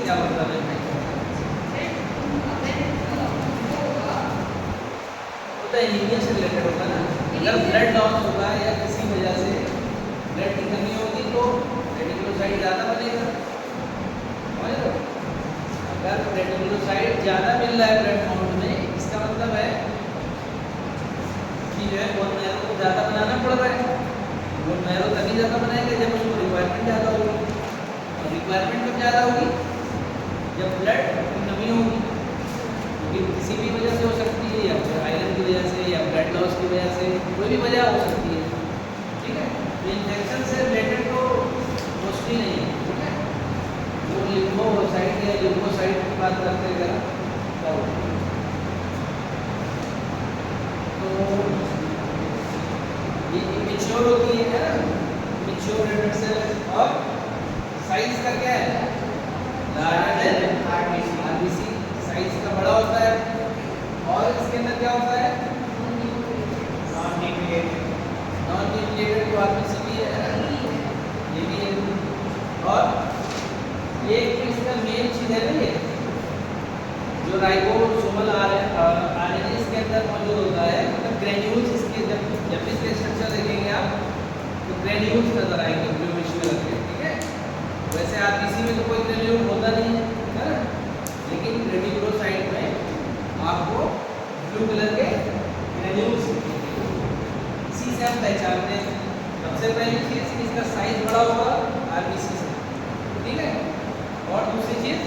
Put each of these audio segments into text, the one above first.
क्या मतलब है भाई? वो तो एनीमिया से रिलेटेड होगा ना। अगर ब्लड लॉस होगा या किसी वजह से ब्लड की कमी होगी तो रेटिकुलोसाइट ज़्यादा बनेगा, समझ लो। अगर रेटिकुलोसाइट ज़्यादा मिल रहा है ब्लड काउंट में, इसका मतलब है कि जो है बोन मैरो को ज़्यादा बनाना पड़ रहा है। बोन मैरो तभी ज़्यादा बनाएंगे जब उसको रिक्वायरमेंट ज़्यादा होगी, और रिक्वायरमेंट कब ज़्यादा होगी? जब ब्लड की कमी होगी, क्योंकि किसी भी वजह से हो सकती है, या फिर आयरन की वजह से या ब्लड लॉस की वजह से, कोई भी वजह हो सकती है, ठीक है। तो इन्फेक्शन से रिलेटेड तो मोस्टली नहीं है, ठीक है। वो लिम्फोसाइट या ल्यूकोसाइट की बात करते हैं जरा, तो ये इमेच्योर होती है ना, इमेच्योर रेड ब्लड सेल, और साइज का क्या है? लार्जर देन आरबीसी, साइज का बड़ा होता है। और इसके अंदर क्या होता है? नॉन न्यूक्लिएटेड तो आरबीसी भी है, ये भी है। और एक इसका मेन चीज है ना, ये जो राइबोसोमल आरएनए इसके अंदर मौजूद होता है, मतलब ग्रेन्यूल्स इसके, जब इसके स्ट्रक्चर देखेंगे आप तो ग्रेन्यूल्स नजर आएंगे ब्लूइश कलर के, ठीक है। वैसे आरबीसी में तो कोई ग्रेन्यूल होता नहीं है ना, लेकिन रेटिकुलोसाइट में आपको ब्लू कलर के ग्रेन्यूल्स दिखेंगे। इसी से हम पहचानते हैं। सबसे पहली चीज कि इसका साइज बड़ा होगा आरबीसी से, ठीक है। और दूसरी चीज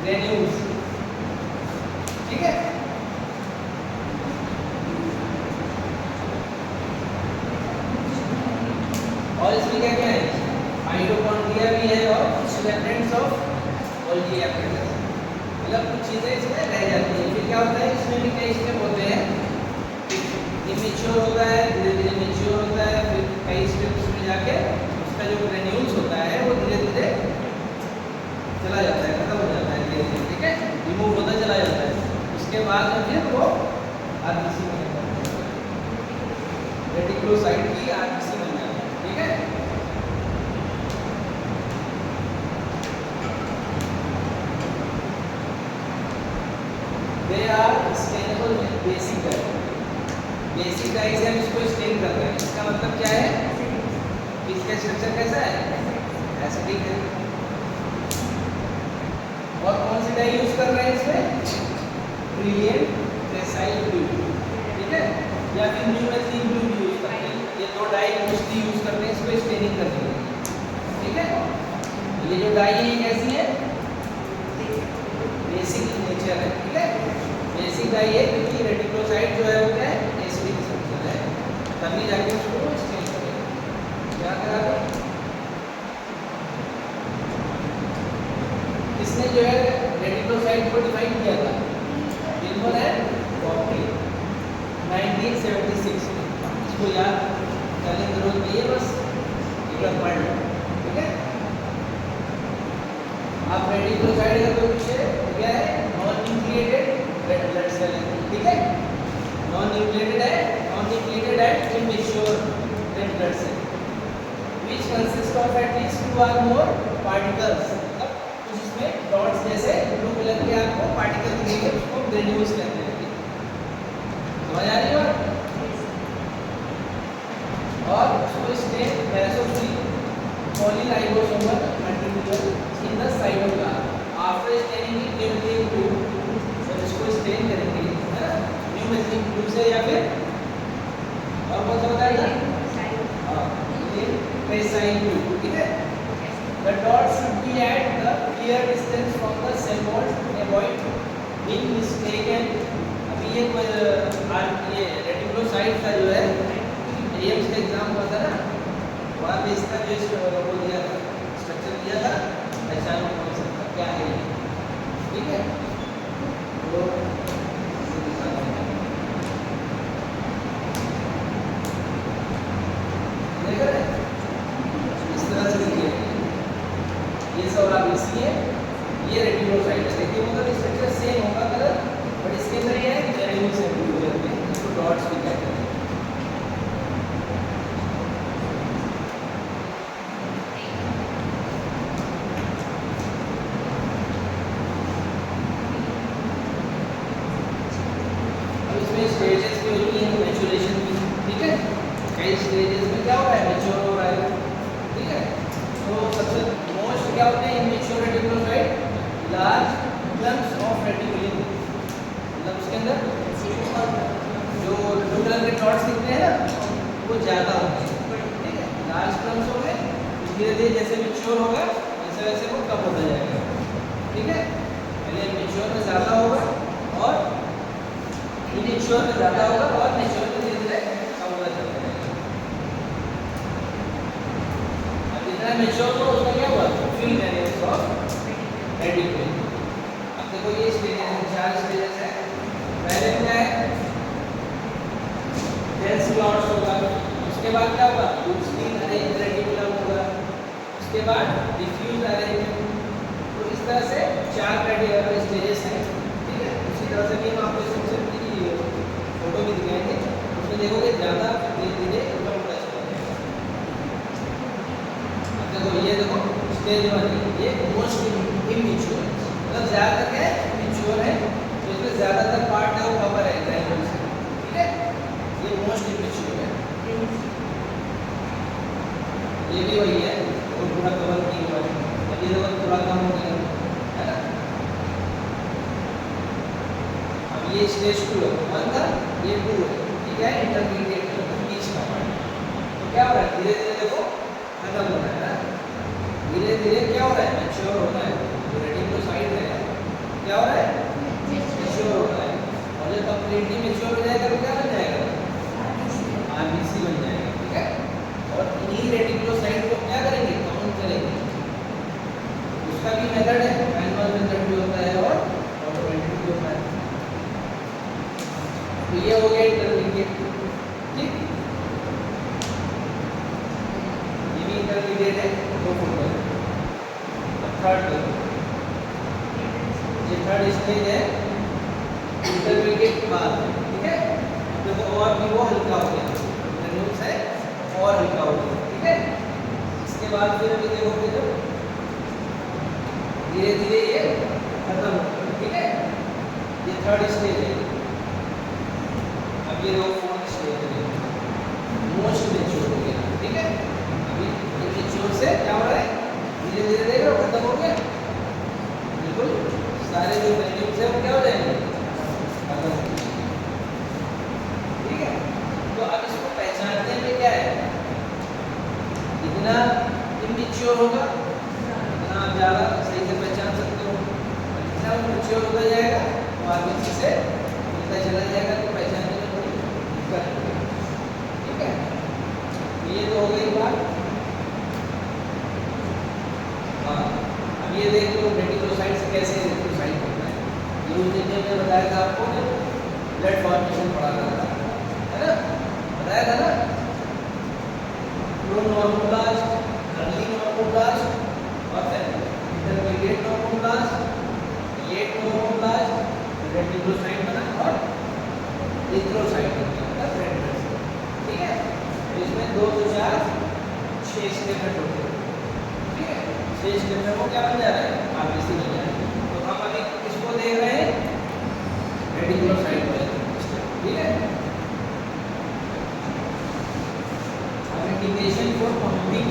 ग्रेन्यूल्स, ठीक है। और इसमें क्या क्या है? माइटोकॉन्ड्रिया भी है और कुछ रेफरेंस ऑफ गोल्गी एप्पेरेटस, मतलब कुछ चीजें इसमें रह जाती हैं। फिर क्या होता है, इसमें भी कई स्टेप होते हैं। इमेच्योर होता है, धीरे धीरे मैच्योर होता है, फिर कई स्टेप्स में जाके उसका जो ग्रेन्यूल्स होता है वो धीरे धीरे चला जाता है, खत्म हो जाता है धीरे धीरे, ठीक है, रिमूव होता चला जाता है। उसके बाद में फिर वो आरबीसी बन जाता है, रेटिकुलोसाइट की आरबीसी बन जाती है, ठीक है। They are stainable with basic dye. Basic dye से हम इसको स्टेन कर रहे हैं, इसका मतलब क्या है? इसका स्ट्रक्चर कैसा है? एसिडिक है। और कौन सी डाई यूज कर रहे हैं इसमें? ब्रिलियंट ट्रेसाइल ब्लू, ठीक है, या फिर न्यूमेथिक ब्लू भी यूज करते हैं। ये दो डाई मोस्टली यूज करते हैं इसको स्टेनिंग करने के लिए, ठीक है। ये जो डाई है ये कैसी है? बेसिक इन नेचर है, ठीक है। बेसिक डाई है क्योंकि रेटिकुलोसाइट जो है वो क्या है? एसिडिक स्ट्रक्चर है, तभी जाके उसको स्टेन करेंगे। क्या करा दो? इसने जो है रेटिकुलोसाइट को डिफाइन किया था, विल्मर एंड कॉपरी 1976 में। इसको याद करने की जरूरत नहीं है, बस एक बार पढ़ लो, ठीक है। आप रेटिकुलोसाइट का कोई पूछे क्या है? Non nucleated red blood cell है, ठीक है। नॉन न्यूक्लिएटेड है, non nucleated and immature red blood cell which consist of at least 2 or more particles. कुछ इसमें डॉट्स जैसे ब्लू कलर के आपको पार्टिकल दिखेंगे, उसको ग्रेन्यूल्स कहते हैं, समझ आ रही है बात? और उसको stain basophil polyribosomal multiple in the cytoplasm. After staining it न्यूमेथिक ब्लू, जब इसको स्टेन करेंगे है ना न्यूमेथिक ब्लू से, या फिर और कौन सा बताइए? हां, ये ट्रेसाइल ब्लू, ठीक है। The dots should be at the clear distance from the cell wall to avoid being mistaken। अभी ये रेटिकुलोसाइट का जो है एम्स का एग्जाम हुआ था ना, वहाँ पे इसका जो वो दिया था, स्ट्रक्चर दिया था, पहचानो कौन सा था, क्या है ये, ठीक है। तो देख रहे हैं, इस तरह से देखिए, ये सब आरबीसी है, ये रेटिकुलोसाइट है। देखिए मतलब स्ट्रक्चर सेम होगा कलर, बट इसके अंदर ये है ग्रेन्यूल्स है ब्लू कलर के, इसको डॉट्स भी कहते हैं। होते हैं ना वो ज़्यादा होते हैं, ठीक है। लार्ज क्रम्स हो गए, धीरे धीरे जैसे मैच्योर होगा वैसे वैसे वो कम होता जाएगा, ठीक है। पहले मैच्योर में ज़्यादा होगा और इनमेच्योर में ज़्यादा होगा और मैच्योर में धीरे धीरे कम होता जाएगा। अब जितना मैच्योर हो उसका क्या हुआ, फील्ड एरिया ऑफ रेडिकुलम। अब देखो ये स्टेजेस, 4 स्टेजेस है। पहले क्या है, डेंस क्लाउड्स होगा, उसके बाद क्या होगा, लूजली अरेंज्ड रेडिकुलम होगा, उसके बाद डिफ्यूज अरेंजमेंट। तो इस तरह से 4 क्राइटेरिया स्टेजेस हैं, ठीक है। उसी तरह से भी हम आपको सेक्शन की फोटो भी दिखाएंगे, उसमें देखोगे ज़्यादा धीरे धीरे कम होता चला जाएगा। अब देखो ये देखो स्टेज 1 ये मोस्ट इमैच्योर, मतलब ज़्यादातर है मैच्योर है, तो इसमें ज़्यादातर पार्ट है वो कवर है ग्रैन्यूल से, ठीक है। ये मोस्ट इमैच्योर है, ये भी वही है वो पूरा कवर नहीं हुआ है, अभी देखो थोड़ा कम हो गया है ना। अब ये स्टेज 2 है, 1 था ये 2 है, ठीक है। इंटरमीडिएट बीच का पार्ट, तो क्या हो रहा है, धीरे धीरे देखो खत्म हो रहा है ना, धीरे धीरे क्या हो रहा है, मैच्योर हो रहा है। जो रेटिकुलोसाइट है क्या हो रहा है, मैच्योर हो रहा है, और जब कंप्लीटली मैच्योर हो जाएगा तो क्या बन जाएगा, आरबीसी बन जाएगा, ठीक है। और इन्हीं रेटिकुलोसाइट को क्या करेंगे, काउंट करेंगे। उसका भी मेथड है, मैनुअल मेथड भी होता है और ऑटोमेटिक भी होता है। तो ये हो गया इंटरमीडिएट, ठीक। ये भी इंटरमीडिएट है, दो फोटो है। अब थर्ड देखो, ये थर्ड स्टेज है इंटरमीडिएट के बाद, ठीक है। अब देखो और भी वो हल्का हो गया, ग्रैन्यूल से और हल्का हो गया, ठीक है। इसके बाद फिर अभी देखोगे तो धीरे धीरे ये खत्म हो गया, ठीक है। ये थर्ड स्टेज है। अब ये देखो फोर्थ स्टेज है, मोस्ट मैच्योर हो गया, ठीक है। अभी मैच्योर से क्या हो रहा है, धीरे धीरे देख रहे हो खत्म हो गया, बिल्कुल सारे जो ग्रैन्यूल्स है वो क्या हो जाएंगे, खत्म हो जाएंगे, ठीक है। तो अब इसको पहचानने में क्या है, जितना इमैच्योर होगा उतना आप ज़्यादा सही से पहचान सकते हो, जितना मैच्योर होता जाएगा तो आगे से मिलता चला जाएगा, तो पहचानने में थोड़ी दिक्कत होगी, ठीक है। ये तो हो गई बात। हाँ, अब ये देख लो रेटिकुलोसाइट से कैसे रेटिकुलोसाइट होता है। ये उस दिन मैंने बताया था आपको ना, ब्लड फॉर्मेशन पढ़ा रहा था, है ना, बताया था ना, प्रोनॉर्मोब्लास्ट, अर्ली नॉर्मोब्लास्ट और फिर intermediate normoblast, late normoblast, reticulocyte बना और एरिथ्रोसाइट बना, ठीक है। तो इसमें 2 से 4 6 स्टेप होते हैं, ठीक है। 6 स्टेप में वो क्या बन जा रहा है, आरबीसी बन जा रहा है। तो हम अभी किसको देख रहे हैं, रेटिकुलोसाइट वाले स्टेप, ठीक है। Indication for finding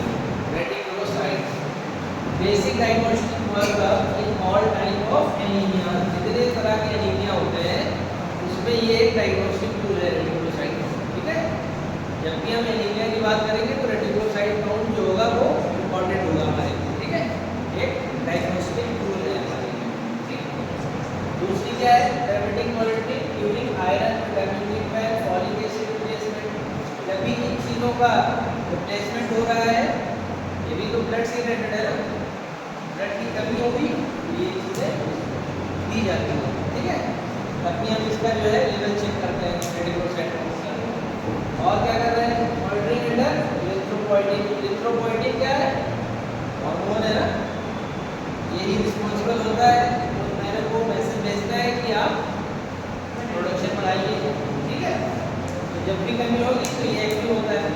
reticulocytes. Basic diagnostic workup in all type of anemia. जितने तरह के एनीमिया होते हैं उसमें ये एक डायग्नोस्टिक टूल है रेटिकुलोसाइट, ठीक है। जब भी हम एनीमिया की बात करेंगे तो रेटिकुलोसाइट काउंट जो होगा वो इम्पोर्टेंट होगा हमारे लिए, ठीक है। एक डायग्नोस्टिक टूल है हमारे लिए, ठीक। दूसरी क्या है, diabetic monitoring during iron, vitamin B, folic acid replacement. जब भी इन चीज़ों का रिप्लेसमेंट हो रहा है, ये भी तो ब्लड से रिलेटेड है ना, ब्लड की कमी होगी ये चीज़ें दी जाती हैं, ठीक है। तभी हम इसका जो है लेवल चेक करते हैं रेटिकुलोसाइट का। और क्या कर रहे हैं, मॉनिटरिंग अंडर इलेक्ट्रोपोइटिन। इलेक्ट्रोपोइटिन क्या है, हार्मोन है ना, यही रिस्पॉन्सिबल होता है तो मेरे को मैसेज भेजता है कि आप प्रोडक्शन बढ़ाइए, ठीक है। तो जब भी कमी होगी तो ये एक्टिव होता है।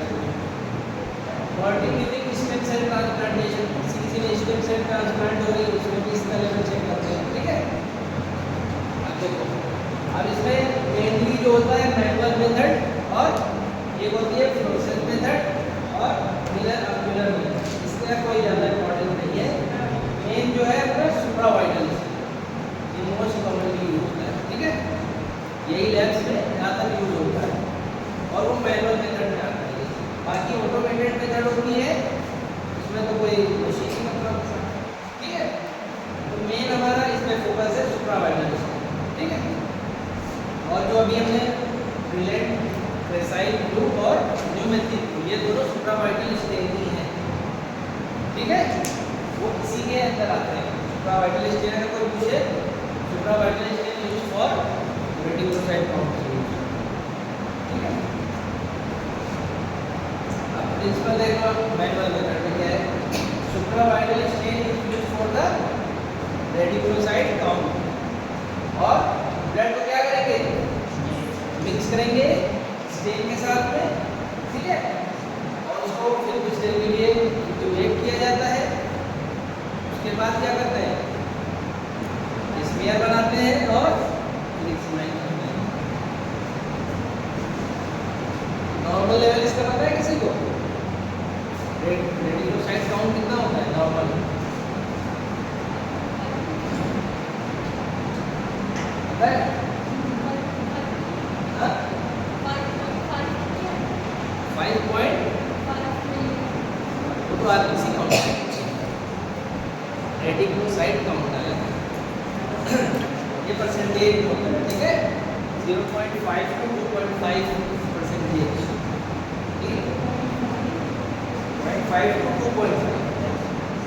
मॉनिटरिंग स्टेम सेल ट्रांसप्लांटेशन, किसी ने स्टेम सेल ट्रांसप्लांट हो रही है उसमें भी इसका लेवल चेक करते हैं, ठीक है। अब देखो, अब इसमें मेनली जो होता है मैनुअल मेथड और एक होती है फ्लोरेसेंस मेथड और मिलर अक्यूलर मेथड। इसका कोई ज़्यादा इंपॉर्टेंट नहीं है। मेन जो है अपना सुप्रावाइटल, ये मोस्ट कॉमनली यूज होता है, ठीक है। यही लैब्स में ज़्यादातर यूज होता है और वो मैनुअल मेथड होती है उसमें तो कोई मशीन ही मतलब, ठीक है। तो मेन हमारा इसमें फोकस है सुप्रावाइटल स्टेन, ठीक है। और जो अभी हमने ब्रिलिएंट, प्रेसाइल ब्लू और न्यूमेथिक, ये दोनों सुप्रावाइटल स्टेन ही हैं, ठीक है। वो इसी के अंदर आते हैं। सुप्रावाइटल स्टेन अगर कोई पूछे, supravital stain use for reticulocyte count, ठीक है। अब प्रिंसिपल देखो, मैनुअल मेथड में क्या है, supravital stain is used for the reticulocyte count. और ब्लड को क्या करेंगे, मिक्स करेंगे स्टेन के साथ में, ठीक है। और उसको फिर कुछ देर के लिए इंक्यूबेट किया जाता है। उसके बाद क्या करते हैं, स्मीयर बनाते हैं और एक्समाइन करते हैं। नॉर्मल लेवल इसका पता है किसी को, रेटिकुलोसाइट काउंट कितना होता है नॉर्मल, पता है? हाँ? 5.5 वो तो आरबीसी काउंट है, रेटिकुलोसाइट काउंट है, ये परसेंटेज होता है, ठीक है। 0.5 to 2.5 परसेंटेज, ठीक है। 0.5 to 2.5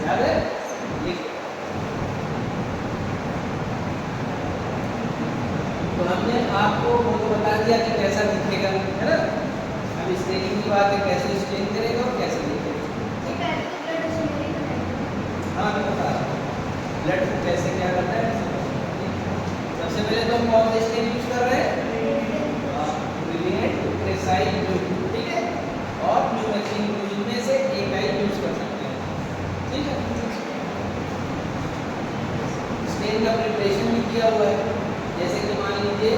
याद है, लिख। तो हमने आपको वो तो बता दिया कि कैसा दिखेगा, है ना। अब स्टेनिंग की बात है, कैसे स्टेन करेगा और कैसे दिखेगा। हाँ मैं बता रहा हूँ, ब्लड को कैसे क्या करना है। सबसे पहले तो हम कौन सा स्टेन यूज कर रहे हैं, ब्रिलिएंट, प्रेसाइल ब्लू, ठीक है। और न्यूमेथिक, इनमें से एक ही यूज कर सकते हैं, ठीक है। स्टेन का प्रिपरेशन भी किया हुआ है, जैसे कि मान लीजिए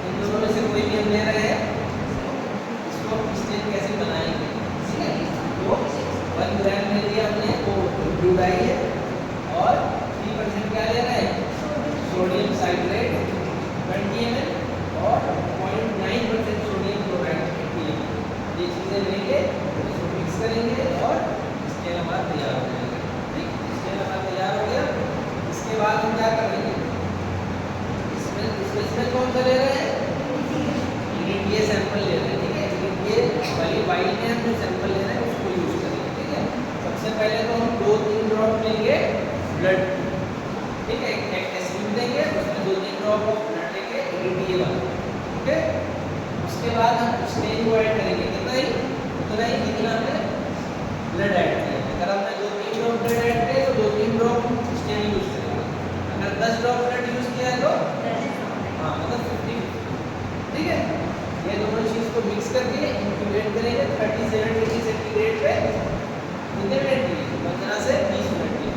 इन दोनों में से कोई भी हम ले रहे हैं, इसको स्टेन कैसे बनाएंगे, ठीक है। तो 1 ग्राम ले लिया हमने, वो ब्लू डाई है, और 3% क्या ले रहे हैं, सोडियम साइट्रेट 20 ml, और 0.9% सोडियम क्लोराइड 80 ml। ये चीज़ें लेंगे, इसको मिक्स करेंगे और स्टेन हमारा तैयार हो जाएगा, ठीक। स्टेन हमारा तैयार हो गया। इसके बाद हम क्या करेंगे, इसमें कौन सा ले रहे हैं, ये सैंपल ले रहे हैं, ठीक है। ये वाली वाइल में हम जो सैंपल ले रहे हैं उसको यूज करेंगे, ठीक है। सबसे पहले तो हम 2-3 ड्रॉप लेंगे ब्लड, ठीक है। एक टेस्ट ट्यूब लेंगे, उसमें 2-3 ड्रॉप ऑफ ब्लड लेंगे, ये वाला, ठीक है। उसके बाद हम स्टेन को ऐड करेंगे, कितना ही उतना ही जितना हमने ब्लड ऐड किया। अगर हमने 2-3 ड्रॉप ब्लड ऐड किए तो 2-3 ड्रॉप स्टेन यूज करेंगे। अगर 10 ड्रॉप ब्लड यूज किया है तो हाँ मतलब 50, ठीक है। ये दोनों चीज़ को मिक्स करके इंक्यूबेट करेंगे 37 डिग्री सेंटीग्रेड पे कितने मिनट के लिए, 15 से 20 मिनट के लिए,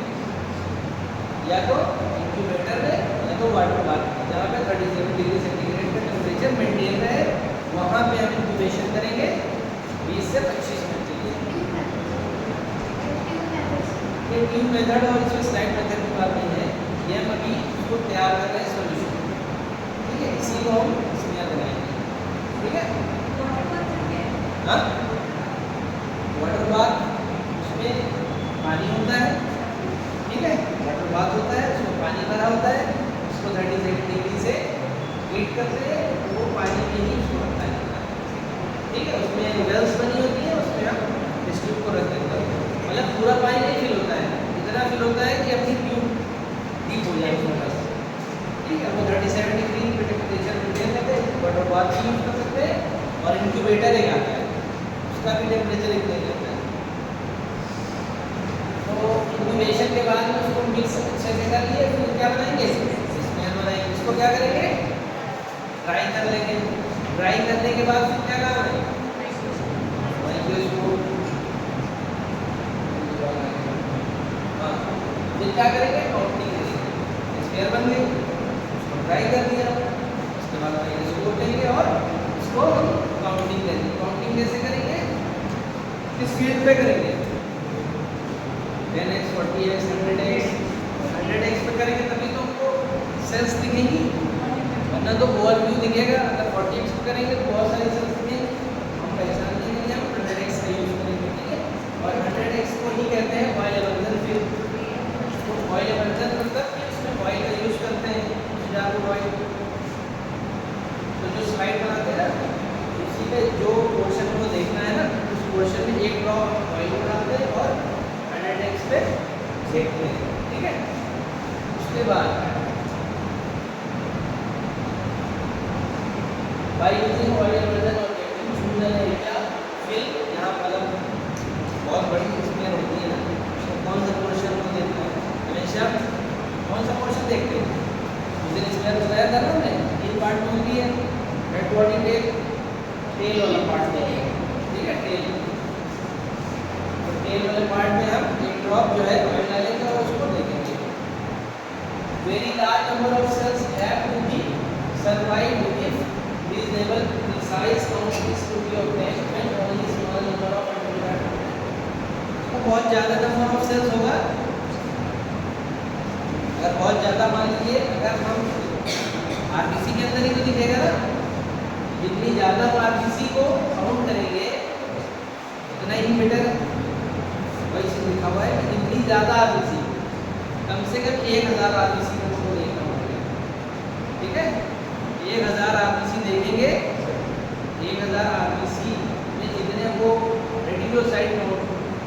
या तो इंक्यूबेटर में या तो वाटर बाथ में, जहाँ पे 37 डिग्री सेंटीग्रेड का टेम्परेचर मेंटेन रहे, वहाँ पे हम इंक्यूबेशन करेंगे 20 से 25 मिनट के लिए। ये ट्यूब मेथड और इसमें स्लाइड मेथड की बात नहीं है, ये हम अभी इसको तैयार कर रहे हैं सोल्यूशन, ठीक है। इसी को हम स्मीयर बनाएंगे, ठीक है। हाँ, वाटर बाथ, उसमें पानी होता है, ठीक है। वाटर बाथ होता है, उसमें पानी भरा होता है, उसको 37 डिग्री से हीट करते हैं, वो पानी में ही उसको रखा जाता है, ठीक है। उसमें वेल्स बनी होती है, उसमें हम इस ट्यूब को रख देते हैं, मतलब पूरा पानी नहीं फिल होता है, इतना फिल होता है कि अपनी ट्यूब डीप हो जाए उसमें बस, ठीक है। वो 37 डिग्री पे टेम्परेचर मेंटेन करते हैं, वाटर बाथ भी यूज कर सकते हैं, और इंक्यूबेटर एक आता है, उसका भी टेम्परेचर इतना ही रहता है। तो इंक्यूबेशन के बाद में उसको मिक्स अच्छे से कर लिए, फिर क्या बनाएंगे, स्मेयर बनाएंगे। इसको क्या करेंगे, ड्राई कर लेंगे। ड्राई करने के बाद फिर क्या करना है, माइक्रोस्कोप, हाँ फिर क्या करेंगे, काउंटिंग करेंगे। स्मेयर बन गई, उसको ड्राई कर दिया, उसके बाद माइक्रोस्कोप लेंगे और इसको हम काउंटिंग करेंगे। काउंटिंग कैसे करेंगे, किस फील्ड पे करेंगे, 10x, 40x, 100x पे करेंगे, तभी तो हमको सेल्स दिखेंगी, वरना तो ओवरव्यू दिखेगा। अगर 40x पे करेंगे तो बहुत सारी सेल्स दिखेंगी, हम पहचान लेंगे, हम 100x का यूज करेंगे, ठीक है। और 100x को ही कहते हैं ऑयल एवर्जन फिल्म। तो ऑयल एवर्जन मतलब कि इसमें ऑयल का यूज करते हैं, ज़्यादा ऑयल। तो जो स्लाइड बनाते हैं ना, उसी में जो पोर्शन को देखना है ना, उस पोर्शन में एक ड्रॉप ऑयल को डालते हैं और 100x पे देखते हैं, ठीक है। उसके बाद बाय यूजिंग ऑयल एवर्जन और चूज एन एरिया फिल, यहाँ मतलब बहुत बड़ी स्क्वायर होती है ना, तो कौन सा पोर्शन को देखना है, हमेशा कौन सा पोर्शन देखते हैं। उस दिन स्क्वायर बताया था ना हमने, तीन पार्ट में होती है, हेड बॉडी टेल, टेल वाला पार्ट देखिए, ठीक है, टेल। तो टेल वाले पार्ट में हम एक ड्रॉप जो है ऑयल डालेंगे और उसको देखेंगे। Very large number of cells have to be survive if reasonable precise count is to be obtained when only small number of atoms। तो बहुत ज़्यादा नंबर ऑफ सेल्स होगा, अगर बहुत ज़्यादा मान लीजिए, अगर हम आरबीसी के अंदर ही तो दिखेगा ना, जितनी ज़्यादा आरबीसी को काउंट करेंगे उतना ही बेटर। वही चीज़ लिखा हुआ है कि जितनी ज़्यादा आरबीसी, कम से कम 1000 आरबीसी को देखना होगा, ठीक है। 1000 आरबीसी देखेंगे, 1000 आरबीसी में जितने वो रेटिकुलोसाइट काउंट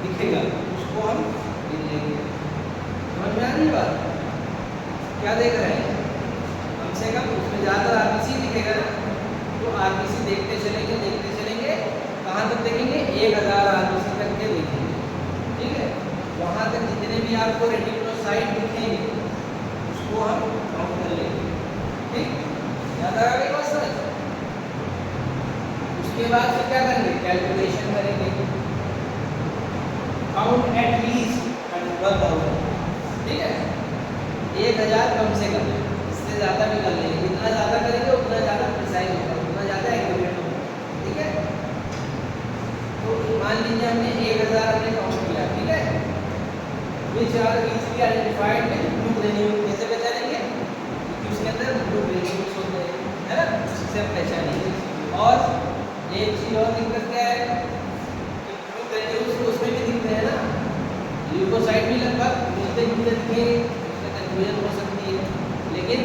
दिखेगा उसको हम गिन लेंगे। समझ में आ रही बात? क्या देख रहे हैं? कम से कम उसमें ज़्यादा आरबीसी दिखेगा ना, तो आरबीसी देखते चलेंगे, कहाँ तक देखेंगे? 1000 आरबीसी तक के देखेंगे, ठीक है। वहाँ तक जितने भी आपको रेटिकुलोसाइट दिखेंगे उसको हम काउंट कर लेंगे, ठीक। याद आ गई बात समझ? उसके बाद फिर क्या करेंगे? कैलकुलेशन करेंगे, काउंट एट लीस्ट 1000, ठीक है। 1000 कम से कम, इससे ज़्यादा भी कर लेंगे, जितना ज़्यादा करेंगे उतना ज़्यादा प्रिसाइज होगा, उतना ज़्यादा एक्यूरेट होगा, ठीक है। तो मान लीजिए हमने 1000 हमने काउंट किया, ठीक है। Which are easily identified with blue granule, कैसे पहचानेंगे? क्योंकि उसके अंदर ब्लू ग्रेन्यूल्स होते हैं, है ना, उससे हम पहचानेंगे। और एक चीज़ और दिक्कत क्या है कि ब्लू ग्रेन्यूल्स तो उसमें भी दिखते हैं ना, ल्यूकोसाइट भी लगभग मिलते जुलते दिखेंगे, उसमें कन्फ्यूजन हो सकती है, लेकिन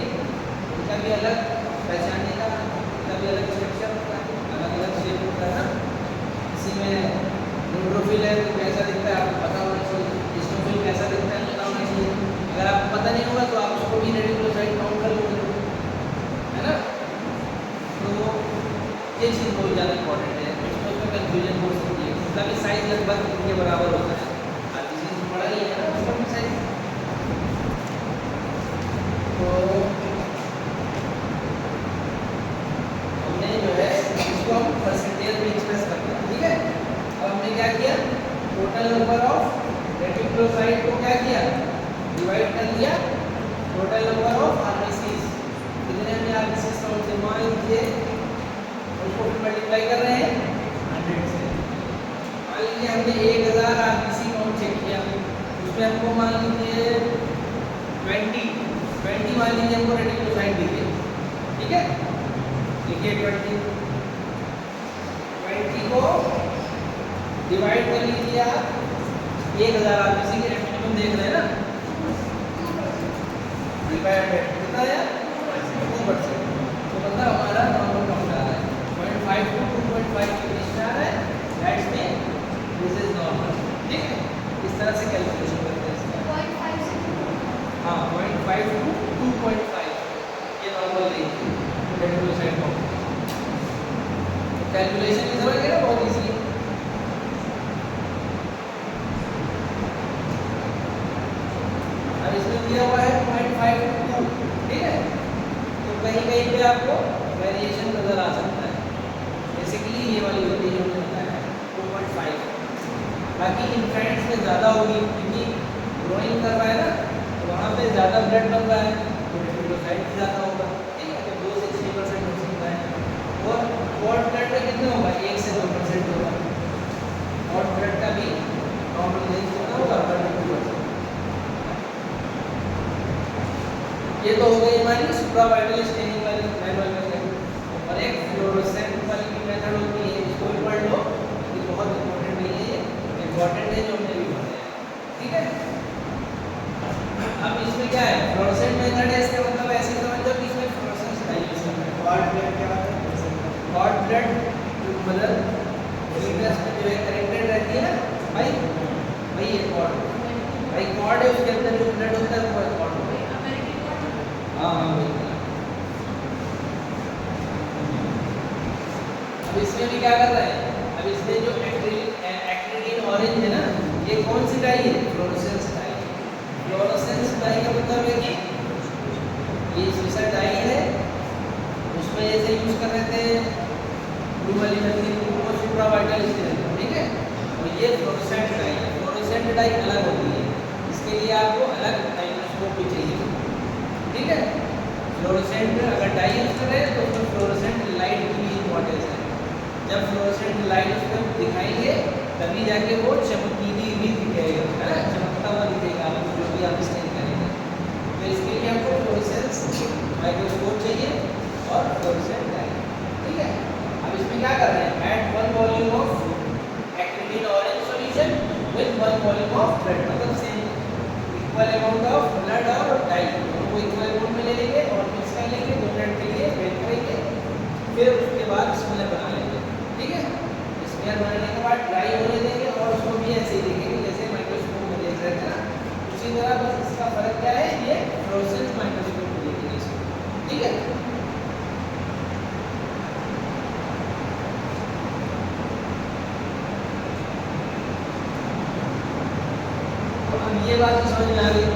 उनका भी अलग पहचानने का, उनका भी अलग स्ट्रक्चर होता है, अलग अलग शेप होता है ना। किसी में न्यूट्रोफिल है तो कैसा दिखता है आपको पता होना चाहिए, हिस्टोफिल कैसा दिखता है पता होना चाहिए। अगर आपको पता नहीं होगा तो आप उसको भी रेटिकुलोसाइट काउंट कर लोगे, है ना। तो ये चीज़ बहुत ज़्यादा इंपॉर्टेंट है, उसमें कन्फ्यूजन हो सकती है, उसका भी साइज लगभग इनके बराबर होता है, आरबीसी से बड़ा ही है ना उसका भी साइज। तो हमने जो है इसको हम परसेंटेज में एक्सप्रेस करते हैं, ठीक है। अब हमने क्या किया? टोटल नंबर ऑफ रेटिकुलोसाइट को क्या किया? डिवाइड कर लिया टोटल नंबर ऑफ आरबीसीज, कितने हमने आरबीसीज काउंट किए, मान लीजिए उसको मल्टीप्लाई कर रहे हैं 100 से। मान लीजिए हमने 1000 आरबीसी काउंट चेक किया, उसमें हमको मान लीजिए 20 मान लीजिए हमको रेटिकुलोसाइट दिखे, ठीक है। लिखिए 20 को डिवाइड कर लीजिए आप 1000 आरबीसी के रेट में देख रहे हैं ना, कितना आया? 2%। तो मतलब हमारा नॉर्मल काउंट आ रहा है 0.5 to 2.5 के बीच में आ रहा है, that's mean this is normal, ठीक है। इस तरह से कैलकुलेशन करते हैं इसका। 0.5 से 2, हाँ 0.5 to 2.5 ये नॉर्मल रेंज है रेटिकुलोसाइट काउंट। कैलकुलेशन की समझ गए ना, बहुत इजी है। अब इसमें दिया हुआ है 0.5 to 2, ठीक है। तो कहीं कहीं पे आपको वेरिएशन नजर आ सकता है, बेसिकली ये वाली होती है जो हमने बताया 2.5। बाकी इन्फेंट्स में ज़्यादा होगी क्योंकि ग्रोइंग कर रहा है ना, तो वहाँ पे ज़्यादा ब्लड बन रहा है तो रेटिकुलोसाइट ज़्यादा होगा, ठीक है। तो 2 से 6% हो सकता है। और कॉर्ड ब्लड में कितना होगा? 1 से 2% होगा। कॉर्ड ब्लड का भी नॉर्मल रेंज कितना होगा? 2%। ये तो हो गई हमारी सुप्रावाइटल स्टेनिंग वाली मैनुअल मेथड। और एक फ्लोरोसेंट वाली भी मेथड होती है, इसको भी पढ़ लो, ये बहुत इंपॉर्टेंट नहीं है, ये इंपॉर्टेंट है जो कॉर्ड, भाई कॉर्ड है उसके अंदर जो ब्लड होता है वो कॉर्ड होता है। हाँ हाँ बिल्कुल। अब इसमें भी क्या कर रहे हैं, अब इसमें जो एक्रिलीन ऑरेंज है ना, ये कौन सी डाई है, फ्लोरोसेंस डाई। फ्लोरोसेंस डाई का मतलब है कि ये स्पेशल डाई है, उसमें जैसे यूज कर रहे थे ब्लू वाली लकड़ी को सुप्रा वाइटल स्टील, ठीक है। और ये फ्लोरोसेंट डाई है, फ्लोरोसेंट डाई अलग होती है, इसके लिए आपको अलग माइक्रोस्कोप भी चाहिए, ठीक है। फ्लोरोसेंट अगर डाई यूज कर रहे हैं तो उसमें फ्लोरोसेंट लाइट की भी इम्पोर्टेंस है। जब फ्लोरोसेंट लाइट उसको दिखाएंगे तभी जाके वो चमकीली भी दिखेगा, है ना, चमकता हुआ दिखेगा जो भी आप स्कैन करेंगे। तो इसके लिए आपको फ्लोरोसेंस माइक्रोस्कोप चाहिए और फ्लोरोसेंट लाइट, ठीक है। अब इसमें क्या कर रहे हैं, add 1 volume of acridine orange solution with 1 volume of blood, मतलब same equal amount of blood और डाई को इक्वल अमाउंट में ले लेंगे और मिक्स कर लेंगे 2 मिनट के लिए वेट करेंगे, फिर उसके बाद स्मेयर बना लेंगे, ठीक है। स्मेयर बनाने के बाद ड्राई होने देंगे और उसको भी ऐसे ही देखेंगे जैसे माइक्रोस्कोप में देख रहे थे ना, उसी तरह। बस इसका फर्क क्या है, ये फ्लोरोसेंस माइक्रोस्कोप में देखेंगे इसको, ठीक है। ये बात तो समझ में आ गई।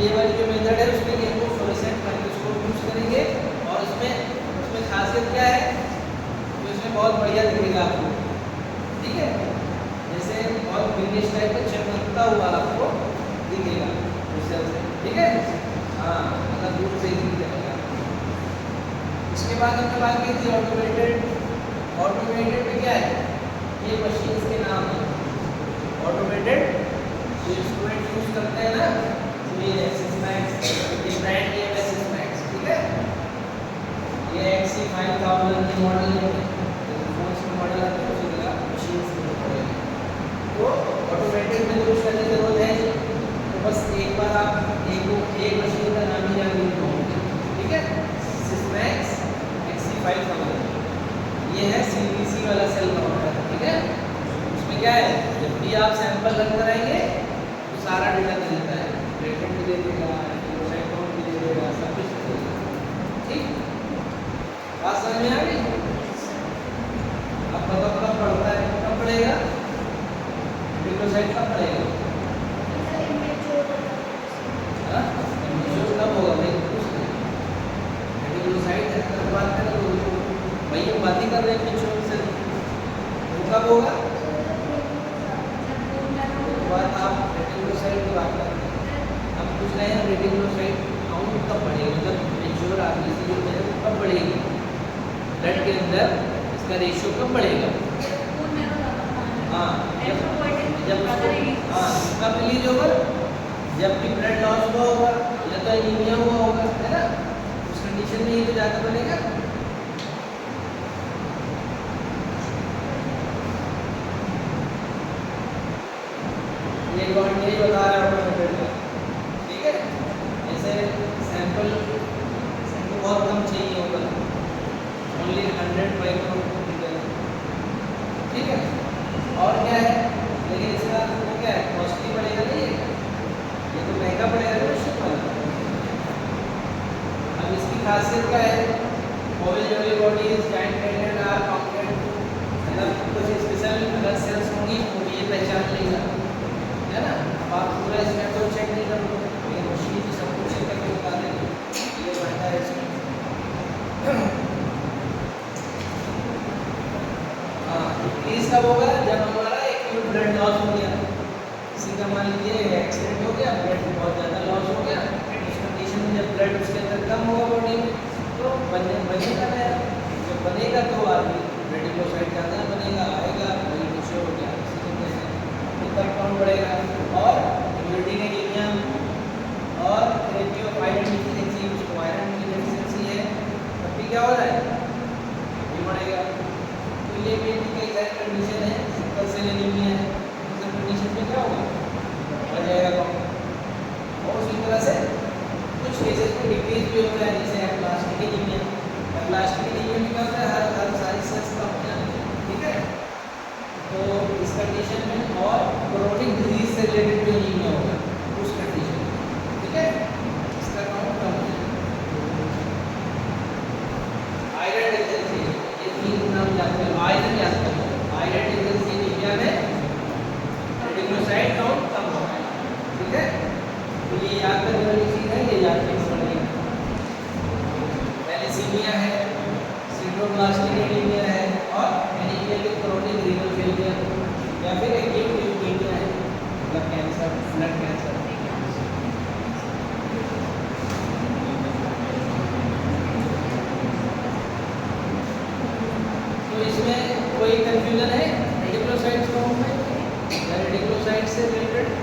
ये वाली जो मेथड है उसके लिए हमको फ्लोरोसेंट माइक्रोस्कोप यूज करेंगे और उसमें खासियत क्या है, तो इसमें बहुत बढ़िया दिखेगा आपको, ठीक है। जैसे बहुत ग्रीनिश टाइप का चमकता हुआ आपको दिखेगा उससे, ठीक है। हाँ मतलब दूर से ही दिखेगा। इसके बाद हमने बात की थी ऑटोमेटेड। ऑटोमेटेड में क्या है, ये मशीन के नाम है ऑटोमेटेड, जो स्टूडेंट यूज करते हैं ना, ये सिस्मैक्स, ये ब्रांड नेम है सिस्मैक्स, ठीक है। ये XC5000 की मॉडल है, फोन की मॉडल है, तो उसी तरह मशीन्स की मॉडल है। तो ऑटोमेटेड में कुछ करने की जरूरत है, तो बस एक बार आप एक मशीन का नाम ही जान लीजिए, ठीक है। सिस्मैक्स XC5000, ये है CPC वाला सेल काउंटर, ठीक है। उसमें क्या है, जब भी आप सैंपल रन कराएंगे सारा डेटा दे देता है, रेटेड भी दे देगा, साइड काउंट भी दे देगा, सब कुछ दे देगा, ठीक। बात समझ में आ गई। अब बताओ कब पढ़ता है, कब पढ़ेगा, रेटिकुलोसाइट कब पढ़ेगा, हाँ कब होगा भाई, रेटिकुलोसाइट है तो बात कर लो भाई, हम बात ही कर रहे हैं पिछले से, वो कब होगा, बात आप रेटिकुलोसाइट की बात कर रहे हैं। हम पूछ रहे हैं रेटिकुलोसाइट काउंट कब बढ़ेगा, मतलब मेच्योर आदमी से जो है कब बढ़ेगी, ब्लड के अंदर इसका रेशियो कब बढ़ेगा। हाँ जब हाँ कब रिलीज होगा, जब भी ब्लड लॉस हुआ होगा या तो एनीमिया हुआ होगा, है ना, उस कंडीशन में ये तो ज़्यादा बनेगा। यही बता रहा है ऑटोमेटेड का, ठीक है। जैसे सैंपल बहुत कम चाहिए होगा, ओनली 100 माइक्रोमीटर, ठीक है। और क्या है, लेकिन इसका वो क्या है, कॉस्टली पड़ेगा नहीं, ये तो महंगा पड़ेगा ना मशीन वाला। अब इसकी खासियत क्या है, mobile bodies joint tendon are counted, मतलब कुछ स्पेशल अगर सेल्स होंगी तो ये पहचान लेगा, है ना। अब आप पूरा इसमें तो चेक नहीं करोगे, ये मशीन की सब कुछ चेक करके बता देंगे, ये बनता है इसमें। हाँ इंक्रीज कब होगा, जब हमारा एक्यूट ब्लड लॉस हो गया, किसी का मान लीजिए एक्सीडेंट हो गया, ब्लड बहुत ज़्यादा लॉस हो गया, इस कंडीशन में जब ब्लड उसके अंदर कम होगा बॉडी में तो बनेगा नया, जब बनेगा तो आदमी रेटिकुलोसाइट ज़्यादा बनेगा, आएगा, वही मेच्योर हो गया, ऊपर काउंट बढ़ेगा और इम्यूनिटी के एनीमिया और थेरेपी ऑफ आयरन डिफिशिएंसी, उसको आयरन की डेफिशिएंसी है, तब भी क्या हो रहा है, ये बढ़ेगा। तो ये भी कई सारी कंडीशन है, सिंपल सेल एनीमिया है, इस कंडीशन में क्या होगा, बढ़ जाएगा काउंट। और उसी तरह से कुछ केसेस में डिक्रीज भी होता है, जैसे एप्लास्टिक एनीमिया, एप्लास्टिक एनीमिया में क्या होता है, हर सारी सेल्स कम हो जाती है, ठीक है। तो इस कंडीशन में और क्रोनिक डिजीज से रिलेटेड तो ये याद करने वाली चीज़ है, ये याद करने वाली है। थैलेसीमिया है, सिंड्रोब्लास्टिक एनीमिया है और एनीमिया के क्रोनिक रीनल फेलियर या फिर एक्यूट ल्यूकेमिया है, मतलब कैंसर, ब्लड कैंसर। तो इसमें कोई कंफ्यूजन है रेडिकुलोसाइट्स फॉर्म में या रेडिकुलोसाइट्स से रिलेटेड?